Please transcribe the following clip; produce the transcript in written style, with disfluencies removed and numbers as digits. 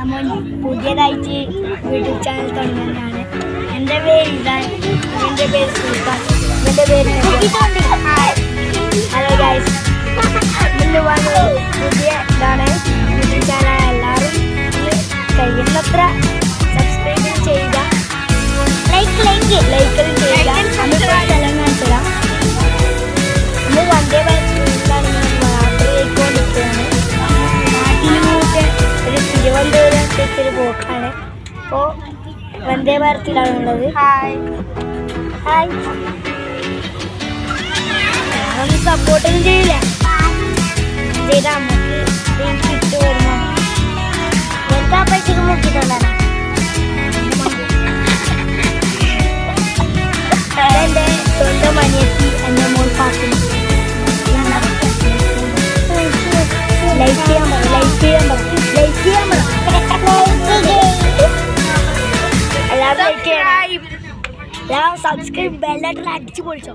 നമ്മൾ പുതിയതായിട്ട് YouTube channel തുടങ്ങുന്നതാണ്. എൻ്റെ പേര് ഇതാണ്, എൻ്റെ പേര് സുൽത്താൻ, എൻ്റെ പേര് ഹലോ ഗൈസ്. ഇന്ന് വന്ന് പുതിയ ഇതാണ് യൂട്യൂബ് ചാനൽ. എല്ലാവരും കഴിയുന്നത്ര സബ്സ്ക്രൈബ് ചെയ്യുക, ലൈക്ക് ചെയ്യുക. നമുക്ക് സ്ഥലം കാണിച്ചുതരാം. നമ്മൾ വന്ദേ ഭാരത് ട്രെയിനിലാണ് യാത്ര ചെയ്തുകൊണ്ടിരിക്കുകയാണ്. നാട്ടിലൂടെ ഒരു തിരുവനന്തപുരത്തേക്കൊരു പോക്കാണ്. അപ്പോൾ വന്ദേ ഭാരതിലാണുള്ളത്. ഹായ് ഒന്ന് സപ്പോർട്ടൊന്നും ചെയ്യില്ല ചെയ്താൽ നമുക്ക് ഇട്ട് വരുമോ? എന്താ പൈസക്ക് നോക്കിയിട്ടുണ്ടാണ്. അതെൻ്റെ സ്വന്തം അനിയത്തി, എൻ്റെ മോൾ പാത്തു. ലൈക്ക് ചെയ്യാൻ എല്ലാവരും ലൈക്ക് ചെയ്യണം. സബ്സ്ക്രൈബ് ബെല്ലൈക്കൺ അടിച്ചു പൊളിച്ചോ.